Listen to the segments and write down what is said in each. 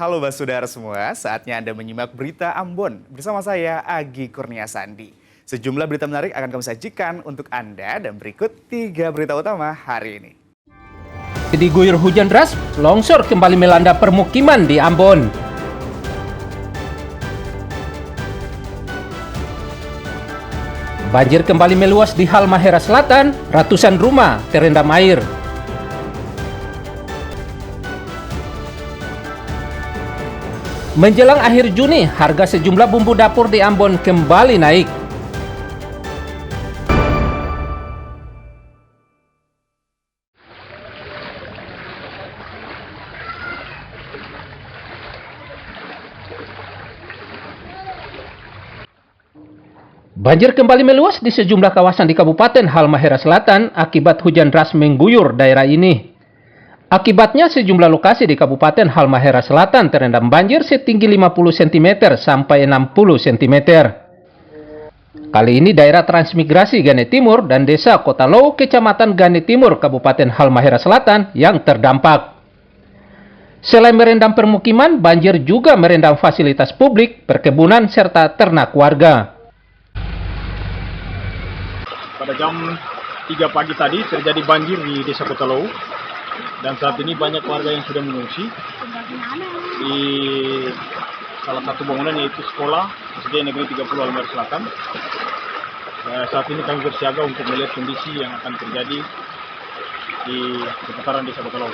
Halo Basudara semua, saatnya Anda menyimak berita Ambon bersama saya Agi Kurnia Sandi. Sejumlah berita menarik akan kami sajikan untuk Anda dan berikut 3 berita utama hari ini. Diguyur hujan deras, longsor kembali melanda permukiman di Ambon. Banjir kembali meluas di Halmahera Selatan, ratusan rumah terendam air. Menjelang akhir Juni, harga sejumlah bumbu dapur di Ambon kembali naik. Banjir kembali meluas di sejumlah kawasan di Kabupaten Halmahera Selatan akibat hujan deras mengguyur daerah ini. Akibatnya sejumlah lokasi di Kabupaten Halmahera Selatan terendam banjir setinggi 50 cm sampai 60 cm. Kali ini daerah transmigrasi Gane Timur dan desa Kota Low, Kecamatan Gane Timur, Kabupaten Halmahera Selatan yang terdampak. Selain merendam permukiman, banjir juga merendam fasilitas publik, perkebunan, serta ternak warga. Pada jam 3 pagi tadi terjadi banjir di desa Kota Low. Dan saat ini banyak warga yang sudah mengungsi di salah satu bangunan yaitu sekolah SD Negeri 30 Halmahera Selatan. Saat ini kami bersiaga untuk melihat kondisi yang akan terjadi di seputaran desa Kota Low.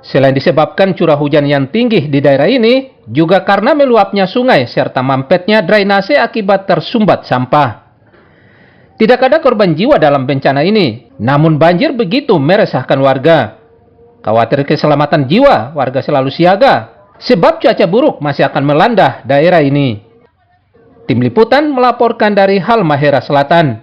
Selain disebabkan curah hujan yang tinggi di daerah ini, juga karena meluapnya sungai serta mampetnya drainase akibat tersumbat sampah. Tidak ada korban jiwa dalam bencana ini, namun banjir begitu meresahkan warga. Khawatir keselamatan jiwa, warga selalu siaga, sebab cuaca buruk masih akan melanda daerah ini. Tim Liputan melaporkan dari Halmahera Selatan.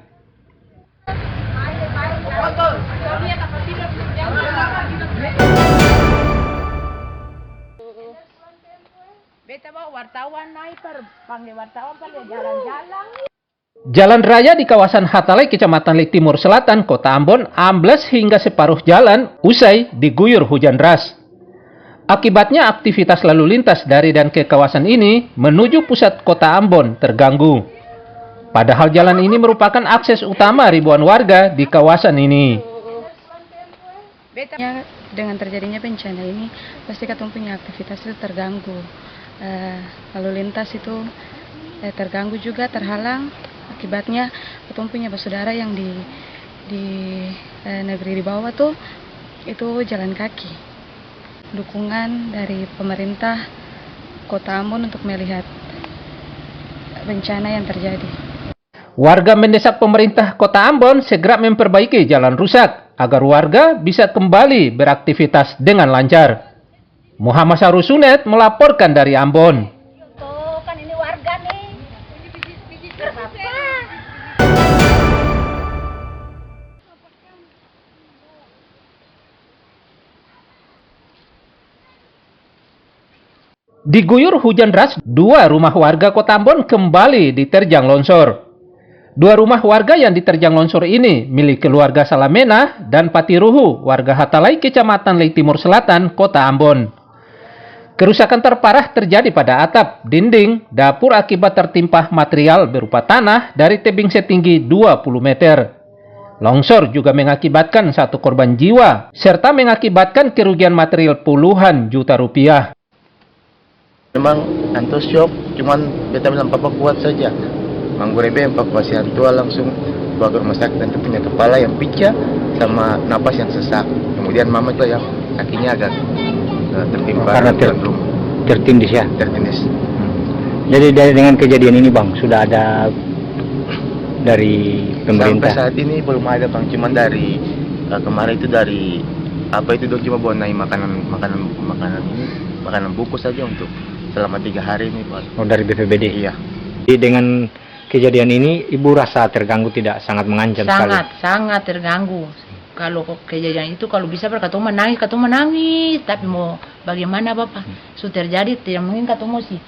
Beta bawa wartawan naik panggil wartawan pada jalan-jalan. Jalan raya di kawasan Hatalai, Kecamatan Lek Timur Selatan, Kota Ambon, ambles hingga separuh jalan usai diguyur hujan deras. Akibatnya aktivitas lalu lintas dari dan ke kawasan ini menuju pusat Kota Ambon terganggu. Padahal jalan ini merupakan akses utama ribuan warga di kawasan ini. Dengan terjadinya bencana ini, pasti katong punya aktivitas itu terganggu. Lalu lintas itu terganggu juga, terhalang. Akibatnya katong punya bersaudara yang di negeri di bawah tuh itu jalan kaki. Dukungan dari pemerintah Kota Ambon untuk melihat bencana yang terjadi. Warga mendesak pemerintah Kota Ambon segera memperbaiki jalan rusak agar warga bisa kembali beraktivitas dengan lancar. Muhammad Sarusunet melaporkan dari Ambon. Tuh kan ini warga nih. Diguyur hujan deras, 2 rumah warga Kota Ambon kembali diterjang longsor. 2 rumah warga yang diterjang longsor ini milik keluarga Salamena dan Patiruhu, warga Hatalai, Kecamatan Lek Timur Selatan, Kota Ambon. Kerusakan terparah terjadi pada atap, dinding, dapur akibat tertimpa material berupa tanah dari tebing setinggi 20 meter. Longsor juga mengakibatkan 1 korban jiwa, serta mengakibatkan kerugian material puluhan juta rupiah. Memang antus shock, cuman beta bilang papa kuat saja. Manggurebe evakuasi Antua langsung bawa ke rumah sakit, dan punya kepala yang pecah sama napas yang sesak. Kemudian mama itu yang kakinya agak tertimpa karena tertindis ya. Tertindis. Jadi dengan kejadian ini bang, sudah ada dari pemerintah? Sampai saat ini belum ada bang, cuman dari kemarin itu dari apa itu dong, cuma bawa naik makanan bungkus saja untuk selama 3 hari ini pak. Oh, dari BPBD? Iya. Jadi dengan kejadian ini ibu rasa terganggu tidak, sangat mengancam sekali? Sangat terganggu. Kalau kejadian itu kalau bisa katong menangis, tapi mau bagaimana bapak? Sudah terjadi, tidak mungkin katong mau sih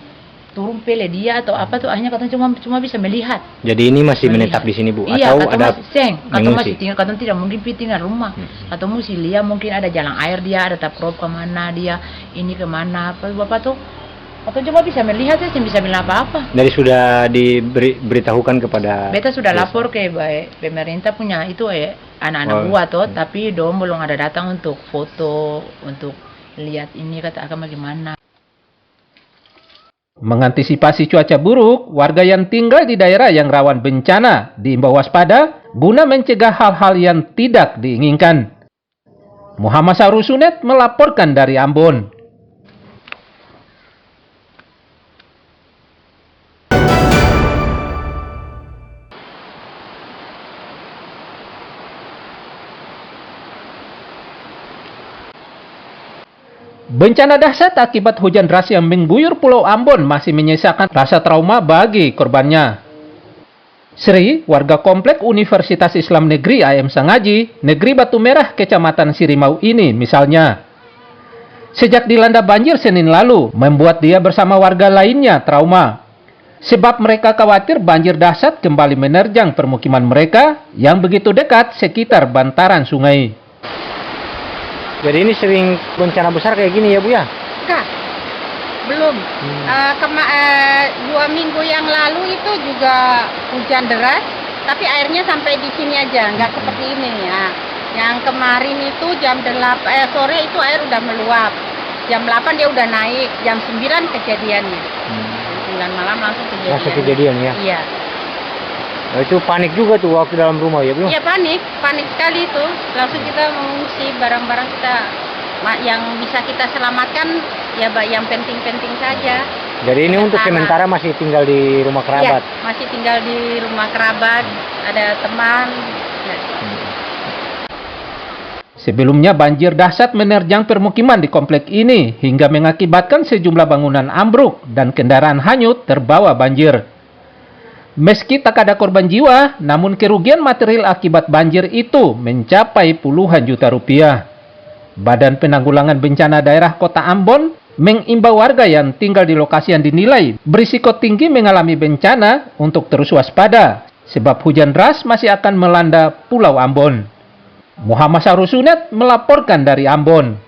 turun pele dia atau apa tuh, hanya katanya cuma bisa melihat. Jadi ini masih menetap di sini Bu? Iya, Atau kata ada masih seng, kata mengungsi? masih tinggal, kata tidak mungkin tinggal rumah. Atau mesti lihat mungkin ada jalan air dia, ada taprop kemana dia, ini kemana apa bapak tuh. Atau cuma bisa melihat sih, bisa bilang apa-apa. Dari sudah diberitahukan kepada Beta sudah desa? lapor ke pemerintah punya itu anak-anak gua tuh, tapi dong belum ada datang untuk foto, untuk lihat ini kata akan bagaimana. Mengantisipasi cuaca buruk, warga yang tinggal di daerah yang rawan bencana diimbau waspada guna mencegah hal-hal yang tidak diinginkan. Muhammad Sarusunet melaporkan dari Ambon. Bencana dahsyat akibat hujan deras yang mengguyur Pulau Ambon masih menyisakan rasa trauma bagi korbannya. Sri, warga komplek Universitas Islam Negeri AM Sangaji, Negeri Batu Merah, Kecamatan Sirimau ini misalnya. Sejak dilanda banjir Senin lalu, membuat dia bersama warga lainnya trauma. Sebab mereka khawatir banjir dahsyat kembali menerjang permukiman mereka yang begitu dekat sekitar bantaran sungai. Jadi ini sering bencana besar kayak gini ya Bu ya? Enggak, belum. 2 minggu yang lalu itu juga hujan deras, tapi airnya sampai di sini aja, nggak seperti ini ya. Yang kemarin itu jam 8 sore itu air udah meluap, jam 8 dia udah naik, jam 9 kejadiannya. 9 malam langsung kejadian. Langsung kejadian ya? Iya. Nah, itu panik juga tuh waktu dalam rumah ya Bu? Iya panik sekali itu. Langsung kita mengungsi barang-barang kita yang bisa kita selamatkan ya yang penting-penting saja. Jadi ini untuk sementara masih tinggal di rumah kerabat? Iya, masih tinggal di rumah kerabat, ada teman. Ya. Sebelumnya banjir dahsyat menerjang permukiman di komplek ini hingga mengakibatkan sejumlah bangunan ambruk dan kendaraan hanyut terbawa banjir. Meski tak ada korban jiwa, namun kerugian material akibat banjir itu mencapai puluhan juta rupiah. Badan Penanggulangan Bencana Daerah Kota Ambon mengimbau warga yang tinggal di lokasi yang dinilai berisiko tinggi mengalami bencana untuk terus waspada, sebab hujan deras masih akan melanda Pulau Ambon. Muhammad Sarusunet melaporkan dari Ambon.